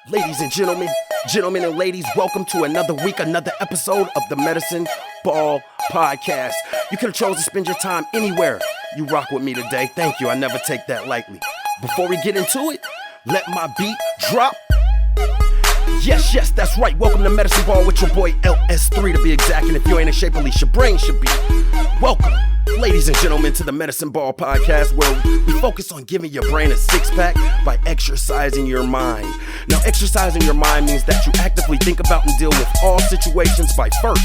Ladies and gentlemen and ladies, welcome to another week, another episode of the Medicine Ball Podcast. You could have chosen to spend your time anywhere. You rock with me today. Thank you. I never take that lightly. Before we get into it, let my beat drop. Yes, that's right. Welcome to Medicine Ball with your boy LS3 to be exact. And if you ain't in shape, at least your brain should be. Welcome, ladies and gentlemen, to the Medicine Ball Podcast, where we focus on giving your brain a six-pack by exercising your mind. Now, exercising your mind means that you actively think about and deal with all situations by first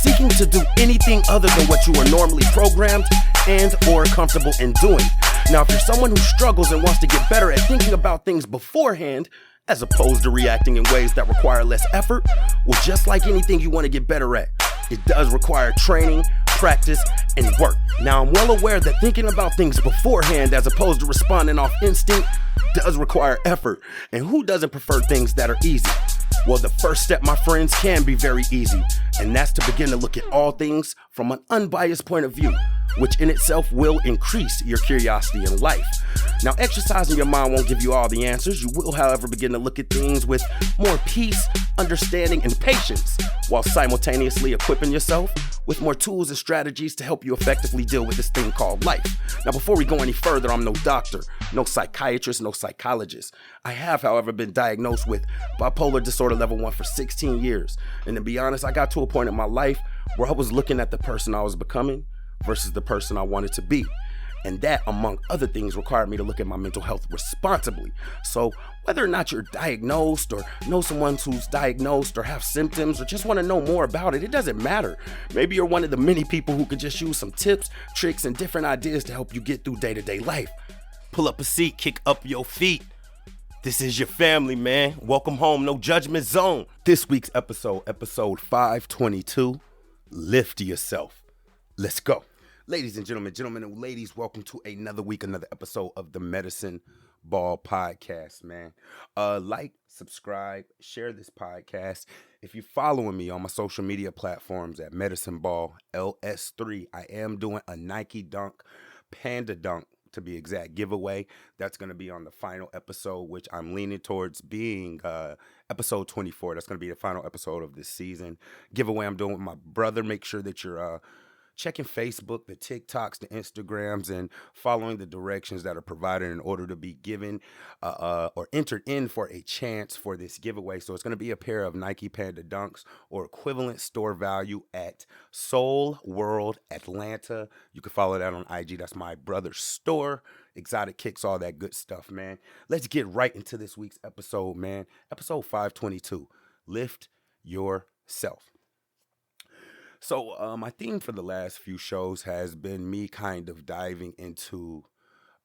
seeking to do anything other than what you are normally programmed and or comfortable in doing. Now, if you're someone who struggles and wants to get better at thinking about things beforehand, as opposed to reacting in ways that require less effort, well, just like anything you want to get better at, it does require training, practice, and work. Now, I'm well aware that thinking about things beforehand as opposed to responding off instinct does require effort. And who doesn't prefer things that are easy? Well, the first step, my friends, can be very easy, and that's to begin to look at all things from an unbiased point of view, which in itself will increase your curiosity in life. Now, exercising your mind won't give you all the answers. You will, however, begin to look at things with more peace, understanding, and patience, while simultaneously equipping yourself with more tools and strategies to help you effectively deal with this thing called life. Now, before we go any further, I'm no doctor, no psychiatrist, no psychologist. I have, however, been diagnosed with bipolar disorder level 1 for 16 years. And to be honest, I got to a point in my life where I was looking at the person I was becoming versus the person I wanted to be. And that, among other things, required me to look at my mental health responsibly. So whether or not you're diagnosed or know someone who's diagnosed or have symptoms or just want to know more about it, it doesn't matter. Maybe you're one of the many people who could just use some tips, tricks, and different ideas to help you get through day-to-day life. Pull up a seat, kick up your feet. This is your family, man. Welcome home, no judgment zone. This week's episode 522, Lift Yourself. Let's go. Ladies and gentlemen and ladies, welcome to another week, another episode of the Medicine Ball Podcast, man. Like, subscribe, share this podcast. If you're following me on my social media platforms at Medicine Ball LS3, I am doing a Nike Dunk, Panda Dunk, to be exact, giveaway. That's going to be on the final episode, which I'm leaning towards being episode 24. That's going to be the final episode of this season. Giveaway I'm doing with my brother. Make sure that you're checking Facebook, the TikToks, the Instagrams, and following the directions that are provided in order to be given or entered in for a chance for this giveaway. So it's going to be a pair of Nike Panda Dunks or equivalent store value at Soul World Atlanta. You can follow that on IG. That's my brother's store. Exotic Kicks, all that good stuff, man. Let's get right into this week's episode, man. Episode 522, Lift Yourself. So my theme for the last few shows has been me kind of diving into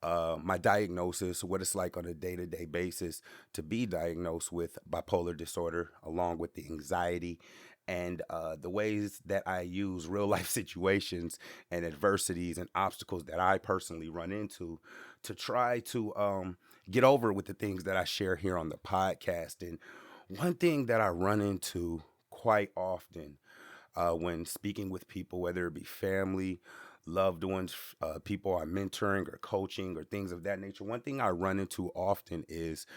my diagnosis, what it's like on a day-to-day basis to be diagnosed with bipolar disorder, along with the anxiety and the ways that I use real-life situations and adversities and obstacles that I personally run into to try to get over with the things that I share here on the podcast. And one thing that I run into quite often when speaking with people, whether it be family, loved ones, people I'm mentoring or coaching or things of that nature, one thing I run into often is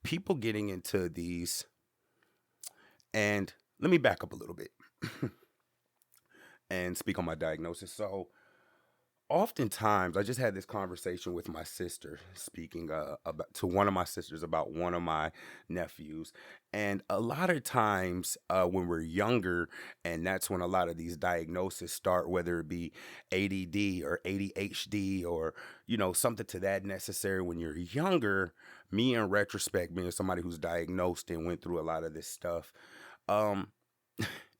people getting into these, and let me back up a little bit and speak on my diagnosis. So oftentimes, I just had this conversation with my sister, speaking to one of my sisters about one of my nephews. And a lot of times when we're younger, and that's when a lot of these diagnoses start, whether it be ADD or ADHD or, something to that necessary when you're younger, me in retrospect, being somebody who's diagnosed and went through a lot of this stuff,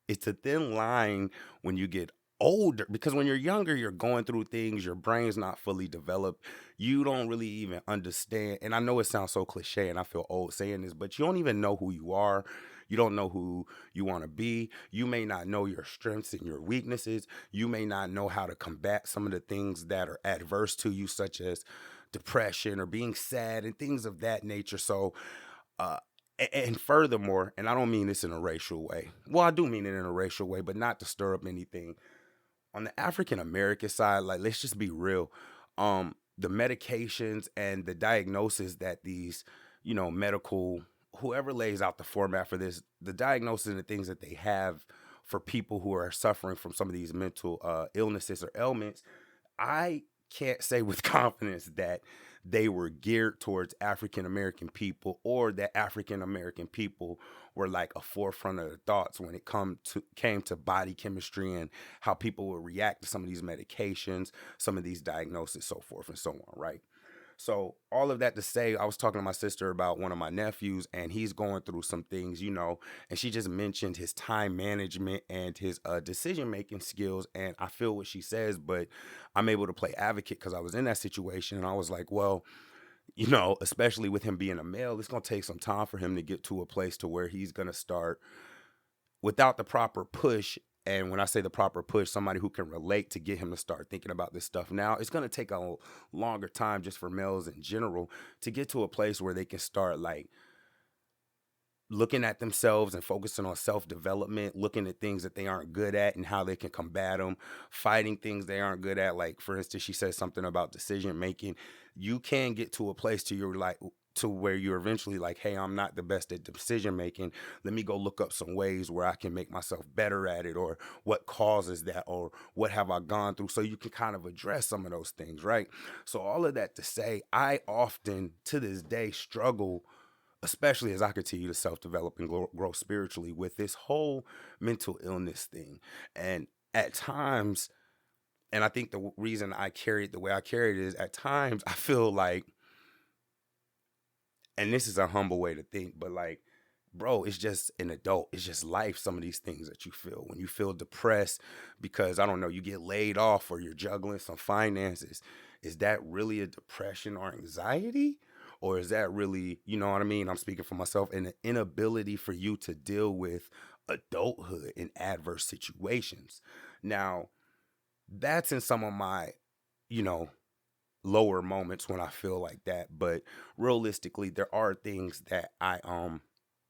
it's a thin line when you get older, because when you're younger, you're going through things, your brain's not fully developed, you don't really even understand. And I know it sounds so cliche and I feel old saying this, but you don't even know who you are. You don't know who you want to be. You may not know your strengths and your weaknesses. You may not know how to combat some of the things that are adverse to you, such as depression or being sad and things of that nature. So and furthermore, and I don't mean this in a racial way, well, I do mean it in a racial way, but not to stir up anything. On the African American side, like, let's just be real. The medications and the diagnosis that these, medical whoever lays out the format for this, the diagnosis and the things that they have for people who are suffering from some of these mental illnesses or ailments, I can't say with confidence that they were geared towards African American people, or that African American people were like a forefront of the thoughts when it came to body chemistry and how people would react to some of these medications, some of these diagnoses, so forth and so on, right? So all of that to say, I was talking to my sister about one of my nephews, and he's going through some things, and she just mentioned his time management and his decision making skills. And I feel what she says, but I'm able to play advocate because I was in that situation, and I was like, well, especially with him being a male, it's gonna take some time for him to get to a place to where he's gonna start without the proper push. And when I say the proper push, somebody who can relate to get him to start thinking about this stuff now, it's going to take a longer time just for males in general to get to a place where they can start like looking at themselves and focusing on self-development, looking at things that they aren't good at and how they can combat them, fighting things they aren't good at. Like, for instance, she said something about decision making. You can get to a place to where you're eventually like, hey, I'm not the best at decision making. Let me go look up some ways where I can make myself better at it, or what causes that, or what have I gone through, so you can kind of address some of those things, right? So all of that to say, I often to this day struggle, especially as I continue to self-develop and grow spiritually, with this whole mental illness thing. And at times, and I think the reason I carry it the way I carry it is, at times I feel like, and this is a humble way to think, but like, bro, it's just an adult. It's just life. Some of these things that you feel when you feel depressed because, I don't know, you get laid off or you're juggling some finances. Is that really a depression or anxiety? Or is that really, you know what I mean? I'm speaking for myself, and an inability for you to deal with adulthood in adverse situations. Now, that's in some of my, you know, lower moments when I feel like that. But realistically, there are things that and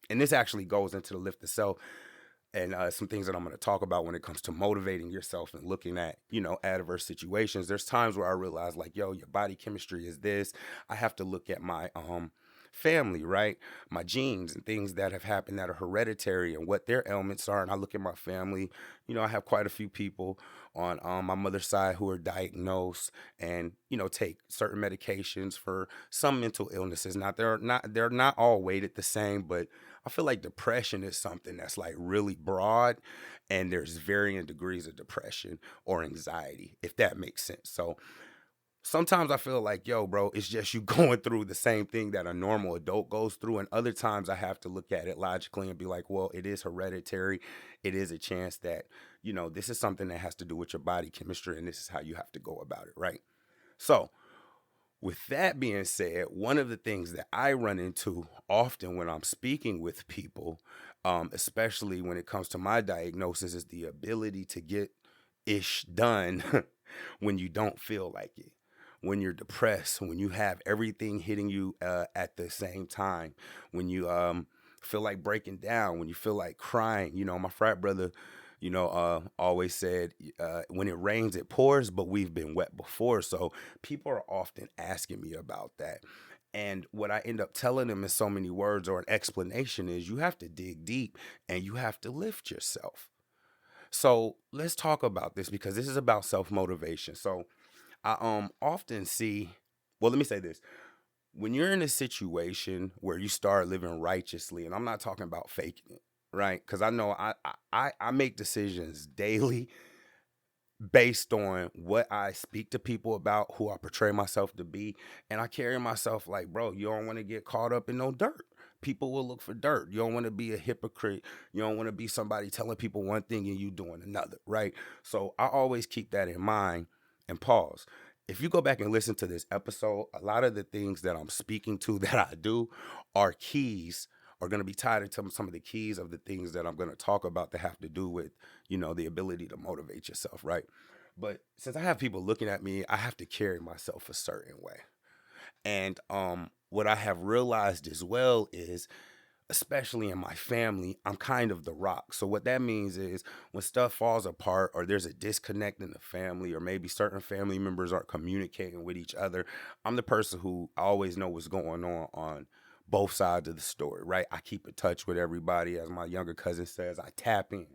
this actually goes into the lift itself, and some things that I'm going to talk about when it comes to motivating yourself and looking at, adverse situations. There's times where I realize like, yo, your body chemistry is this. I have to look at my family, right? My genes and things that have happened that are hereditary and what their ailments are. And I look at my family, I have quite a few people on my mother's side who are diagnosed and, take certain medications for some mental illnesses. Now they're not all weighted the same, but I feel like depression is something that's like really broad, and there's varying degrees of depression or anxiety, if that makes sense. So sometimes I feel like, yo, bro, it's just you going through the same thing that a normal adult goes through. And other times I have to look at it logically and be like, well, it is hereditary. It is a chance that, this is something that has to do with your body chemistry, and this is how you have to go about it, right? So, with that being said, one of the things that I run into often when I'm speaking with people, especially when it comes to my diagnosis, is the ability to get ish done when you don't feel like it, when you're depressed, when you have everything hitting you at the same time, when you feel like breaking down, when you feel like crying. My frat brother, always said, when it rains, it pours, but we've been wet before. So people are often asking me about that. And what I end up telling them in so many words or an explanation is, you have to dig deep and you have to lift yourself. So let's talk about this, because this is about self motivation. So I often see, well, let me say this. When you're in a situation where you start living righteously, and I'm not talking about faking it, right? Because I know I make decisions daily based on what I speak to people about, who I portray myself to be. And I carry myself like, bro, you don't want to get caught up in no dirt. People will look for dirt. You don't want to be a hypocrite. You don't want to be somebody telling people one thing and you doing another, right? So I always keep that in mind and pause. If you go back and listen to this episode, a lot of the things that I'm speaking to that I do are keys, are going to be tied into some of the keys of the things that I'm going to talk about that have to do with, the ability to motivate yourself, right? But since I have people looking at me, I have to carry myself a certain way. And what I have realized as well is, especially in my family, I'm kind of the rock. So what that means is, when stuff falls apart or there's a disconnect in the family, or maybe certain family members aren't communicating with each other, I'm the person who always know what's going on both sides of the story, right? I keep in touch with everybody. As my younger cousin says, I tap in,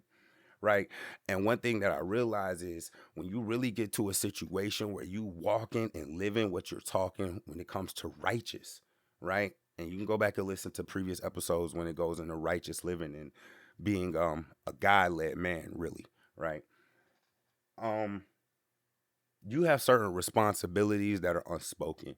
right? And one thing that I realize is when you really get to a situation where you walking and living what you're talking when it comes to righteous, right? And you can go back and listen to previous episodes when it goes into righteous living and being a God-led man, really, right? Um you have certain responsibilities that are unspoken.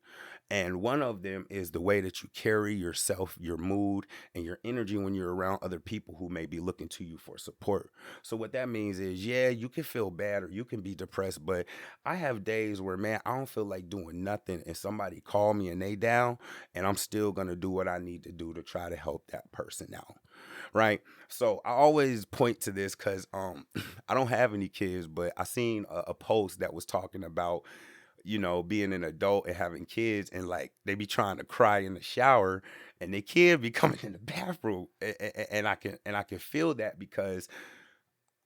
And one of them is the way that you carry yourself, your mood, and your energy when you're around other people who may be looking to you for support. So, what that means is, yeah, you can feel bad or you can be depressed, but I have days where, man, I don't feel like doing nothing, and somebody call me and they down, and I'm still gonna do what I need to do to try to help that person out. Right. So I always point to this because I don't have any kids, but I seen a post that was talking about, being an adult and having kids, and like they be trying to cry in the shower and the kid be coming in the bathroom, and I can feel that because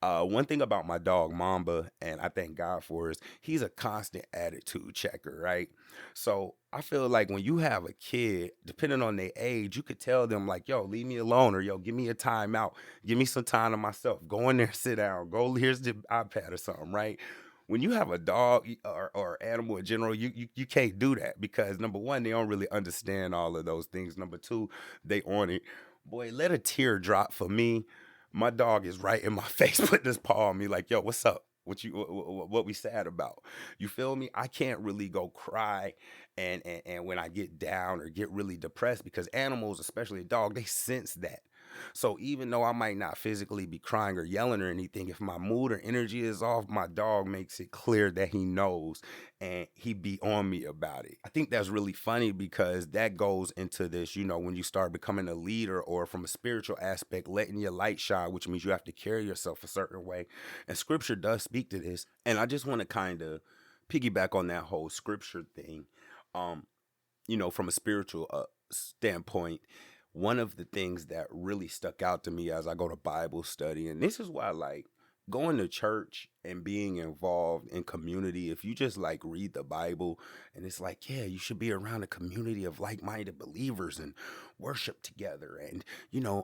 one thing about my dog Mamba, and I thank God for, is he's a constant attitude checker, right? So I feel like when you have a kid, depending on their age, you could tell them like, "Yo, leave me alone," or "Yo, give me a timeout, give me some time to myself. Go in there, sit down. Go here's the iPad or something," right? When you have a dog or animal in general, you can't do that because number one, they don't really understand all of those things. Number two, they on it. Boy, let a tear drop for me. My dog is right in my face, putting his paw on me, like, "Yo, what's up? What we sad about?" You feel me? I can't really go cry, and when I get down or get really depressed, because animals, especially a dog, they sense that. So even though I might not physically be crying or yelling or anything, if my mood or energy is off, my dog makes it clear that he knows, and he be on me about it. I think that's really funny because that goes into this, when you start becoming a leader, or from a spiritual aspect, letting your light shine, which means you have to carry yourself a certain way. And scripture does speak to this. And I just want to kind of piggyback on that whole scripture thing. Um, from a spiritual standpoint, one of the things that really stuck out to me as I go to Bible study, and this is why, like, going to church and being involved in community, if you just like read the Bible and it's like, yeah, you should be around a community of like minded believers and worship together. And,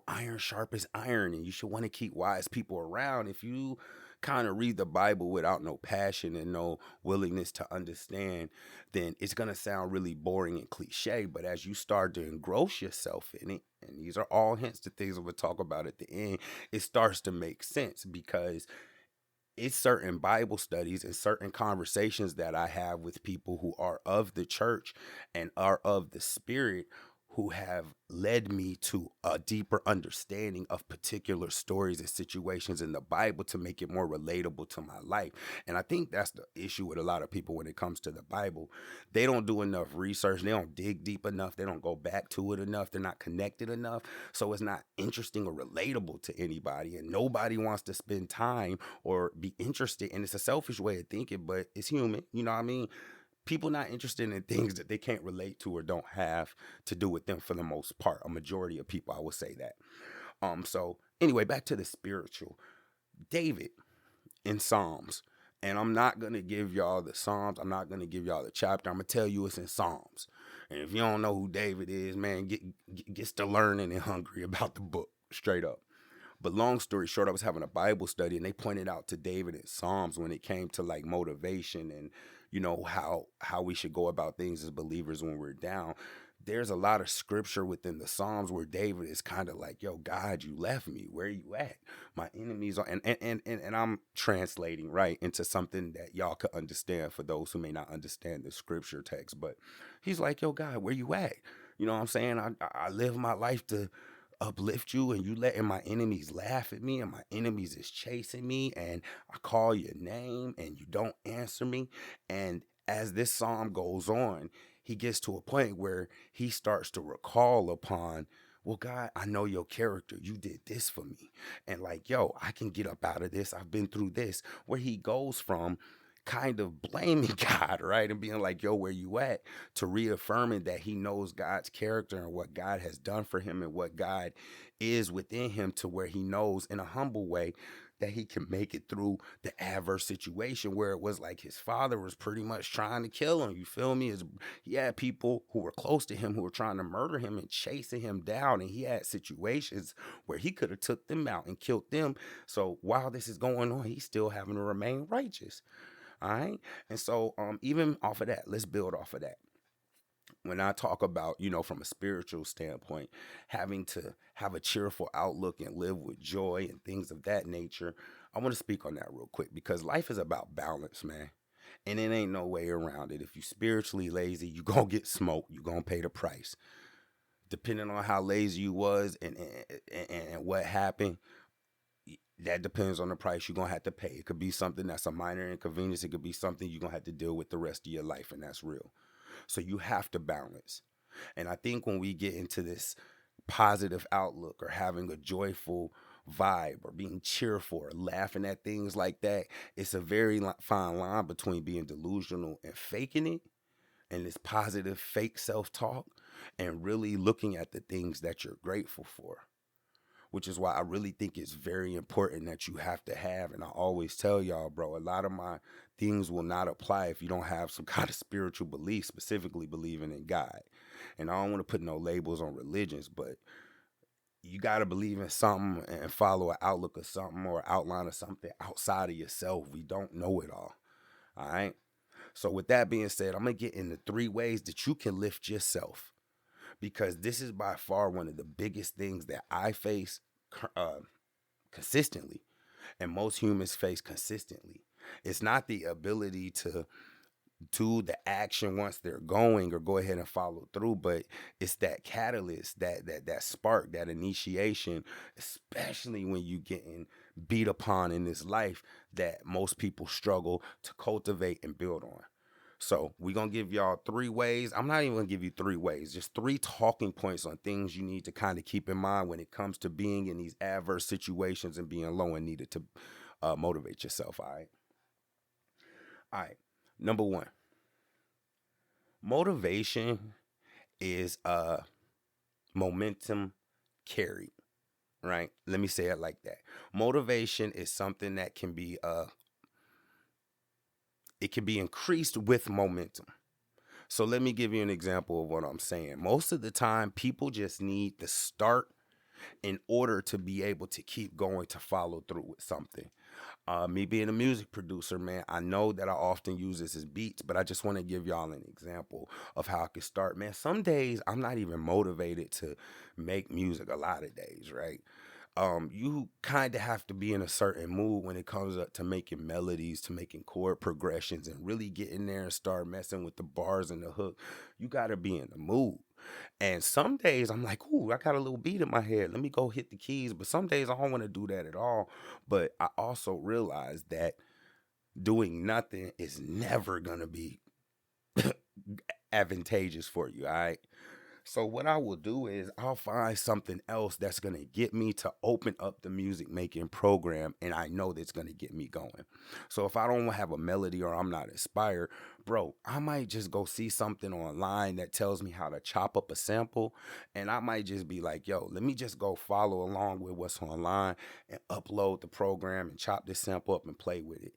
iron sharp as iron, and you should want to keep wise people around. If you kind of read the Bible without no passion and no willingness to understand, then it's going to sound really boring and cliche. But as you start to engross yourself in it, and these are all hints to things we'll talk about at the end, it starts to make sense because it's certain Bible studies and certain conversations that I have with people who are of the church and are of the spirit, who have led me to a deeper understanding of particular stories and situations in the Bible to make it more relatable to my life. And I think that's the issue with a lot of people when it comes to the Bible. They don't do enough research, they don't dig deep enough, they don't go back to it enough, they're not connected enough. So it's not interesting or relatable to anybody, and nobody wants to spend time or be interested. And it's a selfish way of thinking, but it's human. You know what I mean? People not interested in things that they can't relate to or don't have to do with them for the most part. A majority of people, I would say that. So anyway, back to the spiritual. David in Psalms. And I'm not gonna give y'all the Psalms. I'm not gonna give y'all the chapter. I'm gonna tell you it's in Psalms. And if you don't know who David is, man, gets to learning and hungry about the book, straight up. But long story short, I was having a Bible study and they pointed out to David in Psalms when it came to like motivation and how we should go about things as believers when we're down. There's a lot of scripture within the Psalms where David is kind of like, "Yo, God, you left me. Where you at? My enemies are," and I'm translating right into something that y'all could understand for those who may not understand the scripture text. But he's like, "Yo, God, where you at?" You know what I'm saying? I live my life to uplift you, and you letting my enemies laugh at me, and my enemies is chasing me, and I call your name and you don't answer me. And as this psalm goes on, he gets to a point where he starts to recall upon, "Well, God, I know your character. You did this for me, and like, yo, I can get up out of this. I've been through this." Where he goes from kind of blaming God, right? And being like, "Yo, where you at?" to reaffirming that he knows God's character and what God has done for him and what God is within him, to where he knows in a humble way that he can make it through the adverse situation where it was like his father was pretty much trying to kill him. You feel me? He had people who were close to him who were trying to murder him and chasing him down, and he had situations where he could have took them out and killed them. So while this is going on, he's still having to remain righteous. All right. And so even off of that, let's build off of that. When I talk about, from a spiritual standpoint, having to have a cheerful outlook and live with joy and things of that nature, I want to speak on that real quick because life is about balance, man. And it ain't no way around it. If you spiritually lazy, you gonna get smoked. You gonna pay the price. Depending on how lazy you was and what happened, that depends on the price you're gonna have to pay. It could be something that's a minor inconvenience. It could be something you're gonna have to deal with the rest of your life, and that's real. So you have to balance. And I think when we get into this positive outlook or having a joyful vibe or being cheerful or laughing at things like that, it's a very fine line between being delusional and faking it and this positive fake self-talk and really looking at the things that you're grateful for, which is why I really think it's very important that you have to have. And I always tell y'all, bro, a lot of my things will not apply if you don't have some kind of spiritual belief, specifically believing in God. And I don't want to put no labels on religions, but you got to believe in something and follow an outlook of something or outline of something outside of yourself. We don't know it all. All right. So with that being said, I'm going to get into 3 ways that you can lift yourself, because this is by far one of the biggest things that I face consistently, and most humans face consistently. It's not the ability to do the action once they're going or go ahead and follow through, but it's that catalyst, that spark, that initiation, especially when you getting beat upon in this life, that most people struggle to cultivate and build on. So we're going to give y'all 3 ways. I'm not even going to give you 3 ways, just 3 talking points on things you need to kind of keep in mind when it comes to being in these adverse situations and being low and needed to motivate yourself. All right. All right. Number 1, motivation is momentum carried, right? Let me say it like that. Motivation is something that it can be increased with momentum. So let me give you an example of what I'm saying. Most of the time, people just need the start in order to be able to keep going, to follow through with something. Me being a music producer, man, I know that I often use this as beats, but I just want to give y'all an example of how I could start. Man, some days I'm not even motivated to make music a lot of days, right? You kind of have to be in a certain mood when it comes up to making melodies, to making chord progressions, and really get in there and start messing with the bars and the hook. You got to be in the mood. And some days I'm like, ooh, I got a little beat in my head. Let me go hit the keys. But some days I don't want to do that at all. But I also realize that doing nothing is never going to be advantageous for you. All right. So what I will do is I'll find something else that's going to get me to open up the music making program, and I know that's going to get me going. So if I don't have a melody or I'm not inspired, bro, I might just go see something online that tells me how to chop up a sample, and I might just be like, yo, let me just go follow along with what's online and upload the program and chop this sample up and play with it.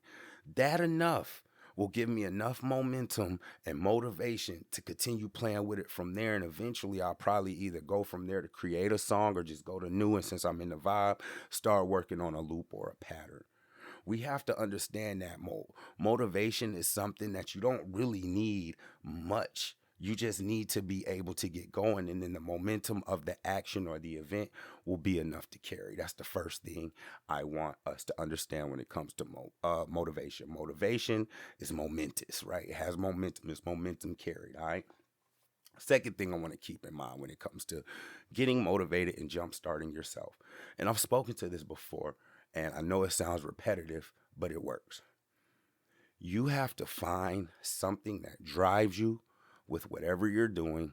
That enough will give me enough momentum and motivation to continue playing with it from there. And eventually I'll probably either go from there to create a song or just go to new. And since I'm in the vibe, start working on a loop or a pattern. We have to understand that motivation is something that you don't really need much. You just need to be able to get going, and then the momentum of the action or the event will be enough to carry. That's the first thing I want us to understand when it comes to motivation. Motivation is momentous, right? It has momentum. It's momentum carried, all right? Second thing I want to keep in mind when it comes to getting motivated and jump starting yourself. And I've spoken to this before, and I know it sounds repetitive, but it works. You have to find something that drives you with whatever you're doing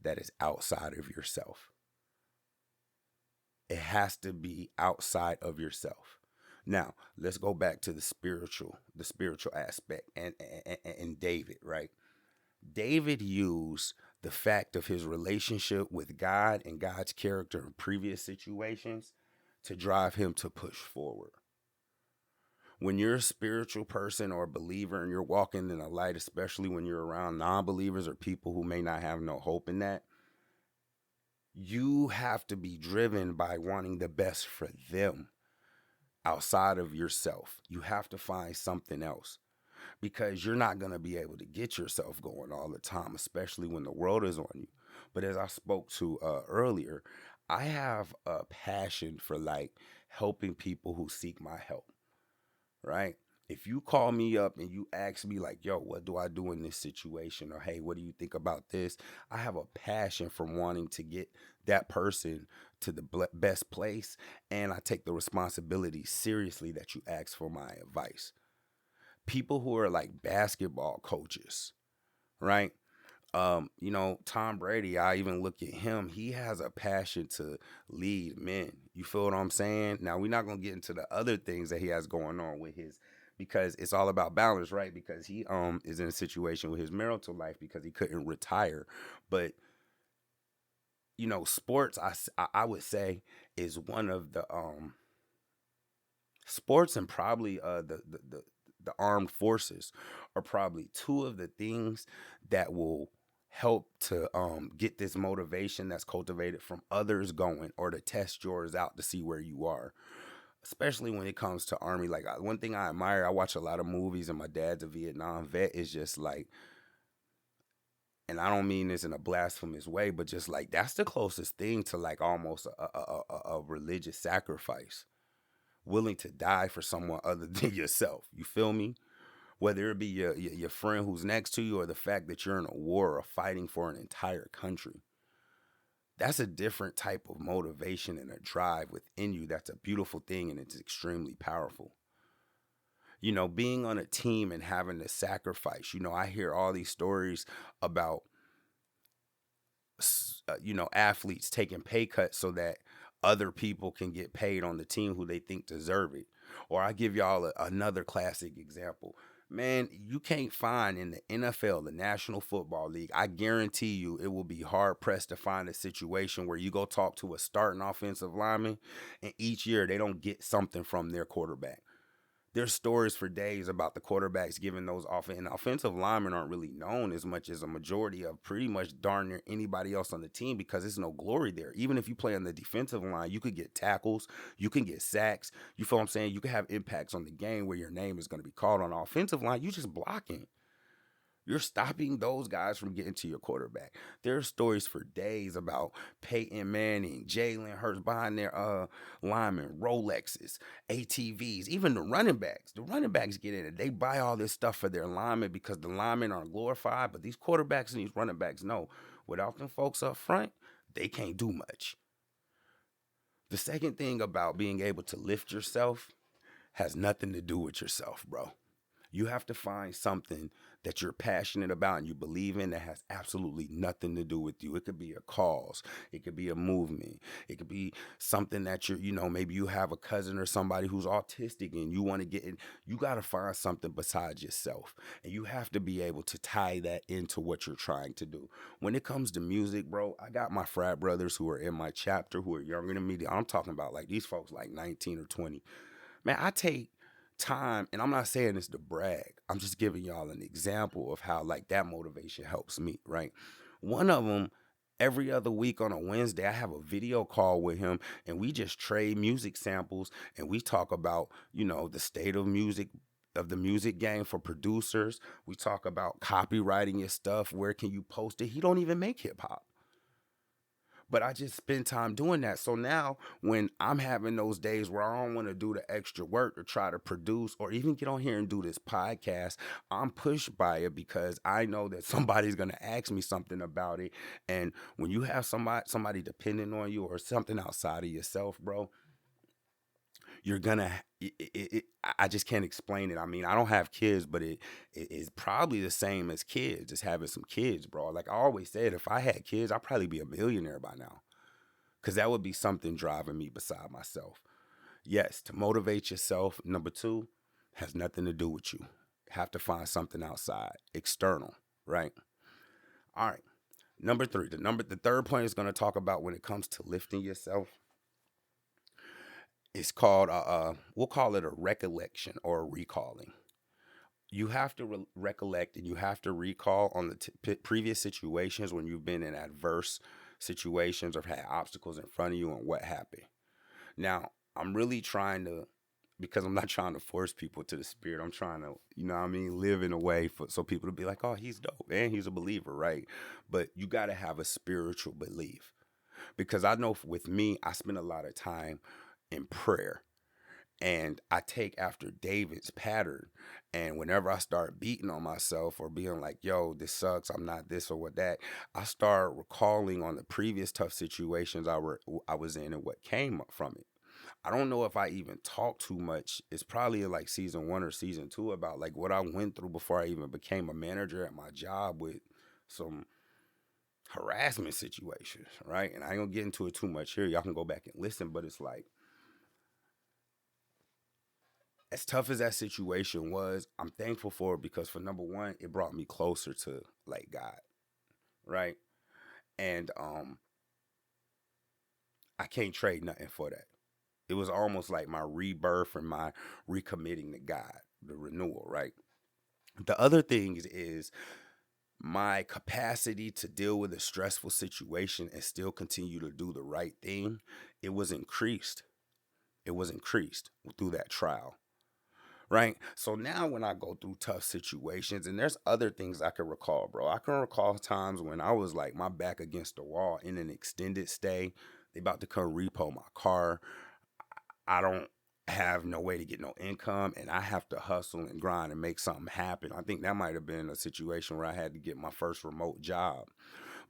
that is outside of yourself. It has to be outside of yourself. Now, let's go back to the spiritual aspect and David, right? David used the fact of his relationship with God and God's character in previous situations to drive him to push forward. When you're a spiritual person or a believer and you're walking in a light, especially when you're around non believers or people who may not have no hope in that, you have to be driven by wanting the best for them outside of yourself. You have to find something else because you're not going to be able to get yourself going all the time, especially when the world is on you. But as I spoke to earlier, I have a passion for like helping people who seek my help, right? If you call me up and you ask me like, yo, what do I do in this situation? Or, hey, what do you think about this? I have a passion for wanting to get that person to the best place. And I take the responsibility seriously that you ask for my advice. People who are like basketball coaches, right? Tom Brady, I even look at him. He has a passion to lead men. You feel what I'm saying? Now, we're not going to get into the other things that he has going on with his, because it's all about balance, right? Because he is in a situation with his marital life because he couldn't retire. But, sports, I would say, is one of the sports and probably the armed forces are probably two of the things that will help to get this motivation that's cultivated from others going, or to test yours out to see where you are, especially when it comes to army. Like, one thing I admire, I watch a lot of movies and my dad's a Vietnam vet, is just like, and I don't mean this in a blasphemous way, but just like, that's the closest thing to like almost a religious sacrifice, willing to die for someone other than yourself. You feel me? Whether it be your friend who's next to you, or the fact that you're in a war or fighting for an entire country. That's a different type of motivation and a drive within you. That's a beautiful thing, and it's extremely powerful. Being on a team and having to sacrifice. I hear all these stories about athletes taking pay cuts so that other people can get paid on the team who they think deserve it. Or I give y'all another classic example. Man, you can't find in the NFL, the National Football League, I guarantee you it will be hard pressed to find a situation where you go talk to a starting offensive lineman and each year they don't get something from their quarterback. There's stories for days about the quarterbacks giving those and offensive linemen aren't really known as much as a majority of pretty much darn near anybody else on the team, because there's no glory there. Even if you play on the defensive line, you could get tackles, you can get sacks. You feel what I'm saying? You can have impacts on the game where your name is going to be called. On the offensive line, you just blocking. You're stopping those guys from getting to your quarterback. There are stories for days about Peyton Manning, Jalen Hurts buying their linemen, Rolexes, ATVs, even the running backs. The running backs get in it. They buy all this stuff for their linemen because the linemen aren't glorified, but these quarterbacks and these running backs know without them folks up front, they can't do much. The second thing about being able to lift yourself has nothing to do with yourself, bro. You have to find something that you're passionate about and you believe in that has absolutely nothing to do with you. It could be a cause. It could be a movement. It could be something that maybe you have a cousin or somebody who's autistic and you want to get in. You got to find something besides yourself. And you have to be able to tie that into what you're trying to do. When it comes to music, bro, I got my frat brothers who are in my chapter who are younger than me. I'm talking about like these folks like 19 or 20. Man, I take time, and I'm not saying this to brag, I'm just giving y'all an example of how like that motivation helps me, right? One of them, every other week on a Wednesday, I have a video call with him and we just trade music samples and we talk about the state of the music game for producers. We talk about copywriting your stuff. Where can you post it? He don't even make hip hop, but I just spend time doing that. So now when I'm having those days where I don't want to do the extra work to try to produce or even get on here and do this podcast, I'm pushed by it because I know that somebody's going to ask me something about it. And when you have somebody depending on you or something outside of yourself, bro, you're gonna I just can't explain it. I mean, I don't have kids, but it is probably the same as kids, just having some kids, bro. Like I always said, if I had kids, I'd probably be a millionaire by now, because that would be something driving me beside myself. Yes, to motivate yourself, number two, has nothing to do with you. Have to find something outside, external, right? All right. Number three, the third point is going to talk about when it comes to lifting yourself It's called we'll call it a recollection or a recalling. You have to recollect and you have to recall on the previous situations when you've been in adverse situations or had obstacles in front of you and what happened. Now, I'm really trying to, because I'm not trying to force people to the spirit. I'm trying to, live in a way for so people to be like, oh, he's dope, man. He's a believer, right? But you got to have a spiritual belief because I know with me, I spend a lot of time in prayer and I take after David's pattern. And whenever I start beating on myself or being like, yo, this sucks, I'm not this or what that, I start recalling on the previous tough situations I was in and what came from it. I don't know if I even talked too much. It's probably in like season 1 or season 2 about like what I went through before I even became a manager at my job with some harassment situations, right? And I ain't gonna get into it too much here. Y'all can go back and listen, but it's like, as tough as that situation was, I'm thankful for it because for number one, it brought me closer to like God, right? And I can't trade nothing for that. It was almost like my rebirth and my recommitting to God, the renewal, right? The other thing is my capacity to deal with a stressful situation and still continue to do the right thing. It was increased. It was increased through that trial. Right. So now when I go through tough situations, and there's other things I can recall, bro. I can recall times when I was like my back against the wall in an extended stay. They about to come repo my car. I don't have no way to get no income and I have to hustle and grind and make something happen. I think that might have been a situation where I had to get my first remote job.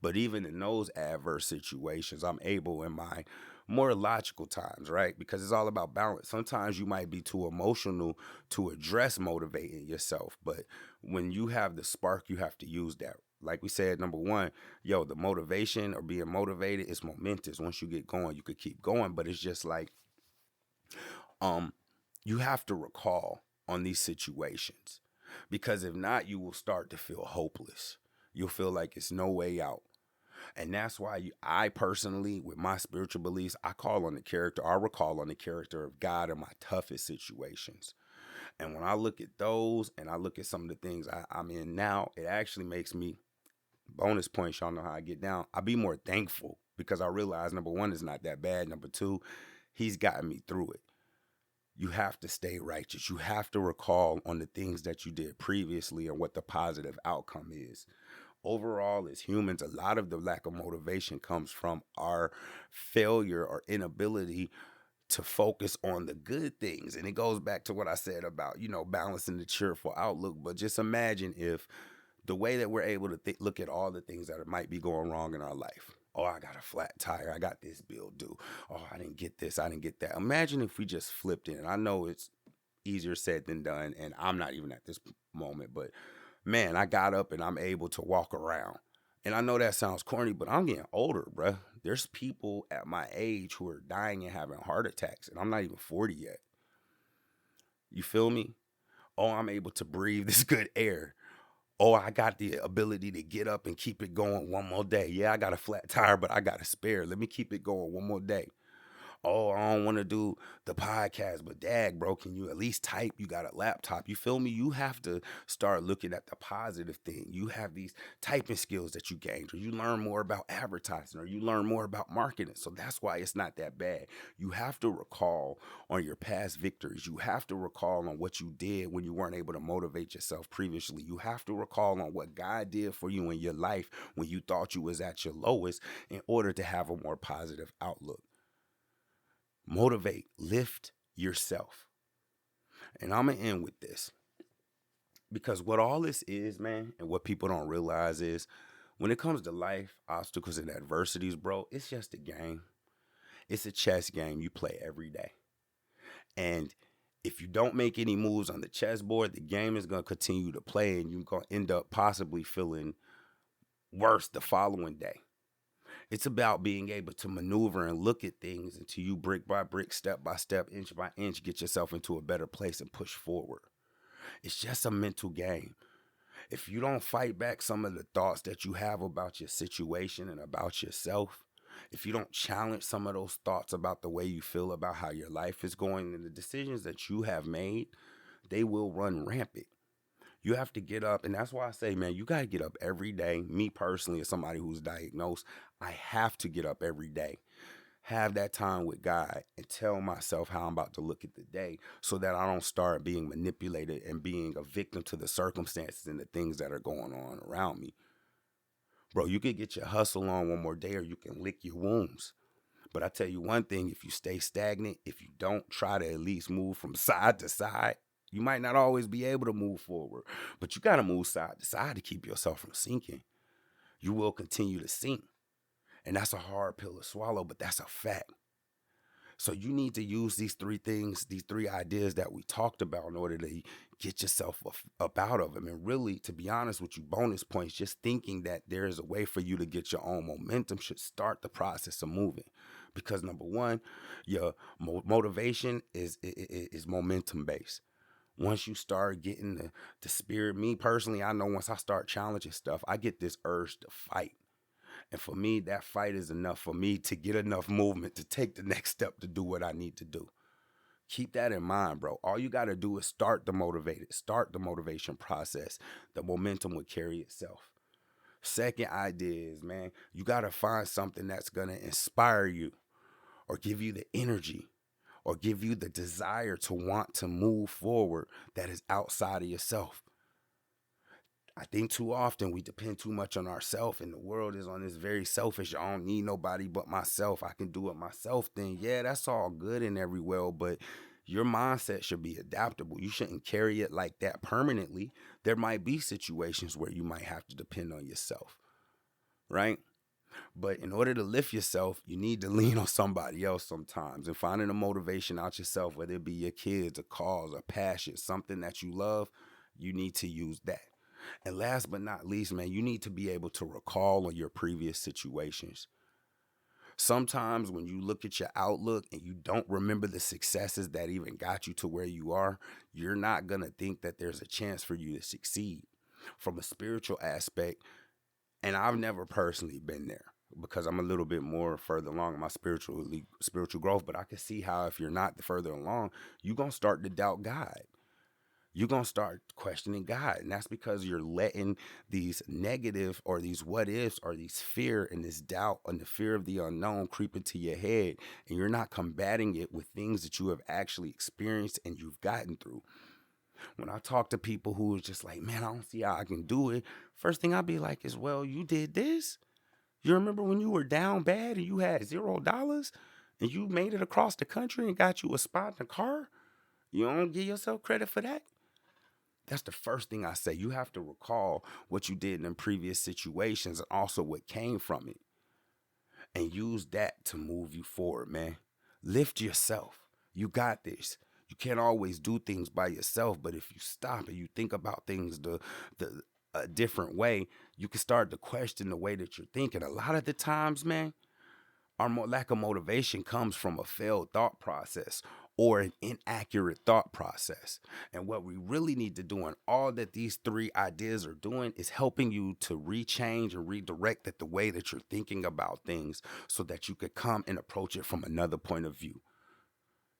But even in those adverse situations, I'm able in my more logical times, right? Because it's all about balance. Sometimes you might be too emotional to address motivating yourself. But when you have the spark, you have to use that. Like we said, number one, yo, the motivation or being motivated is momentous. Once you get going, you could keep going. But it's just like, um, you have to recall on these situations. Because if not, you will start to feel hopeless. You'll feel like it's no way out. And that's why I personally, with my spiritual beliefs, I recall on the character of God in my toughest situations. And when I look at those and I look at some of the things I'm in now, it actually makes me, bonus points, y'all know how I get down. I be more thankful because I realize number one, it's not that bad. Number two, he's gotten me through it. You have to stay righteous. You have to recall on the things that you did previously and what the positive outcome is. Overall, as humans, a lot of the lack of motivation comes from our failure or inability to focus on the good things. And it goes back to what I said about, balancing the cheerful outlook. But just imagine if the way that we're able to look at all the things that might be going wrong in our life. Oh, I got a flat tire. I got this bill due. Oh, I didn't get this. I didn't get that. Imagine if we just flipped it. And I know it's easier said than done. And I'm not even at this moment, but man, I got up and I'm able to walk around. And I know that sounds corny, but I'm getting older, bruh. There's people at my age who are dying and having heart attacks, and I'm not even 40 yet. You feel me? Oh, I'm able to breathe this good air. Oh, I got the ability to get up and keep it going one more day. Yeah, I got a flat tire, but I got a spare. Let me keep it going one more day. Oh, I don't want to do the podcast, but dag, bro, can you at least type? You got a laptop. You feel me? You have to start looking at the positive thing. You have these typing skills that you gained, or you learn more about advertising, or you learn more about marketing. So that's why it's not that bad. You have to recall on your past victories. You have to recall on what you did when you weren't able to motivate yourself previously. You have to recall on what God did for you in your life when you thought you was at your lowest in order to have a more positive outlook. Motivate, lift yourself. And I'm going to end with this because what all this is, man, and what people don't realize is when it comes to life, obstacles, and adversities, bro, it's just a game. It's a chess game you play every day. And if you don't make any moves on the chessboard, the game is going to continue to play and you're going to end up possibly feeling worse the following day. It's about being able to maneuver and look at things until you brick by brick, step by step, inch by inch, get yourself into a better place and push forward. It's just a mental game. If you don't fight back some of the thoughts that you have about your situation and about yourself, If you don't challenge some of those thoughts about the way you feel about how your life is going and the decisions that you have made, they will run rampant. You have to get up, and that's why I say, man, you got to get up every day. Me personally, as somebody who's diagnosed, I have to get up every day, have that time with God, and tell myself how I'm about to look at the day so that I don't start being manipulated and being a victim to the circumstances and the things that are going on around me. Bro, you could get your hustle on one more day, or you can lick your wounds. But I tell you one thing, if you stay stagnant, if you don't try to at least move from side to side, you might not always be able to move forward, but you got to move side to side to keep yourself from sinking. You will continue to sink. And that's a hard pill to swallow, but that's a fact. So you need to use these three things, these three ideas that we talked about in order to get yourself up out of them. And really, to be honest with you, bonus points, just thinking that there is a way for you to get your own momentum should start the process of moving. Because number one, your motivation is momentum based. Once you start getting the spirit, me personally, I know once I start challenging stuff, I get this urge to fight. And for me, that fight is enough for me to get enough movement to take the next step to do what I need to do. Keep that in mind, bro. All you got to do is start the motivation process. The momentum will carry itself. Second idea is, man, you got to find something that's going to inspire you or give you the energy or give you the desire to want to move forward that is outside of yourself. I think too often we depend too much on ourselves, and the world is on this very selfish, I don't need nobody but myself, I can do it myself thing. Yeah, that's all good and every well, but your mindset should be adaptable. You shouldn't carry it like that permanently. There might be situations where you might have to depend on yourself, right? But in order to lift yourself, you need to lean on somebody else sometimes, and finding a motivation out yourself, whether it be your kids, a cause, a passion, something that you love, you need to use that. And last but not least, man, you need to be able to recall on your previous situations. Sometimes when you look at your outlook and you don't remember the successes that even got you to where you are, you're not going to think that there's a chance for you to succeed. From a spiritual aspect, and I've never personally been there because I'm a little bit more further along in my spiritual growth, but I can see how if you're not further along, you're going to start to doubt God. You're going to start questioning God. And that's because you're letting these negative or these what ifs or these fear and this doubt and the fear of the unknown creep into your head. And you're not combating it with things that you have actually experienced and you've gotten through. When I talk to people who are just like, man, I don't see how I can do it. First thing I'll be like is, well, you did this. You remember when you were down bad and you had $0 and you made it across the country and got you a spot in the car? You don't give yourself credit for that? That's the first thing I say. You have to recall what you did in previous situations and also what came from it. And use that to move you forward, man. Lift yourself. You got this. You can't always do things by yourself, but if you stop and you think about things a different way, you can start to question the way that you're thinking. A lot of the times, man, our lack of motivation comes from a failed thought process or an inaccurate thought process. And what we really need to do, and all that these three ideas are doing, is helping you to rechange and redirect the way that you're thinking about things so that you could come and approach it from another point of view.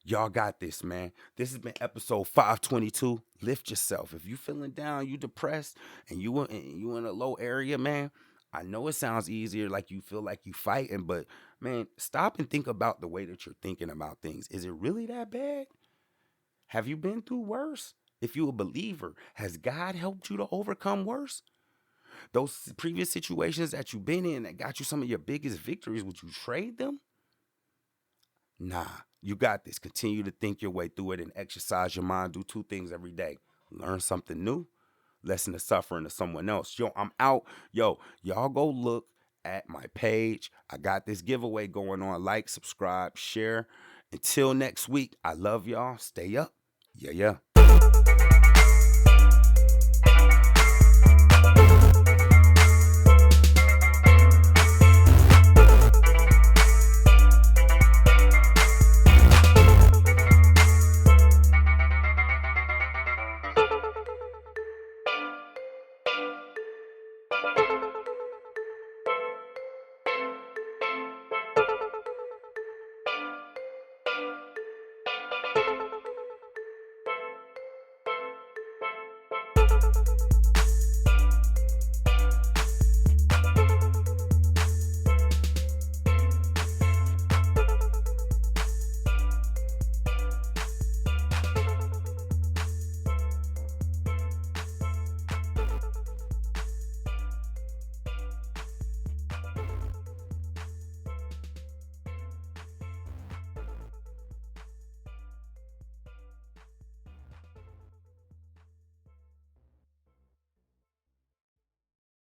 Y'all got this, man. This has been episode 522. Lift yourself. If you feeling down, you depressed, and you in a low area, man, I know it sounds easier, like you feel like you fighting, but man, stop and think about the way that you're thinking about things. Is it really that bad? Have you been through worse? If you're a believer, has God helped you to overcome worse? Those previous situations that you've been in that got you some of your biggest victories, would you trade them? Nah, you got this. Continue to think your way through it and exercise your mind. Do two things every day. Learn something new. Lessen the suffering of someone else. Yo, I'm out. Yo, y'all go look at my page. I got this giveaway going on. Like, subscribe, share. Until next week, I love y'all. Stay up. Yeah.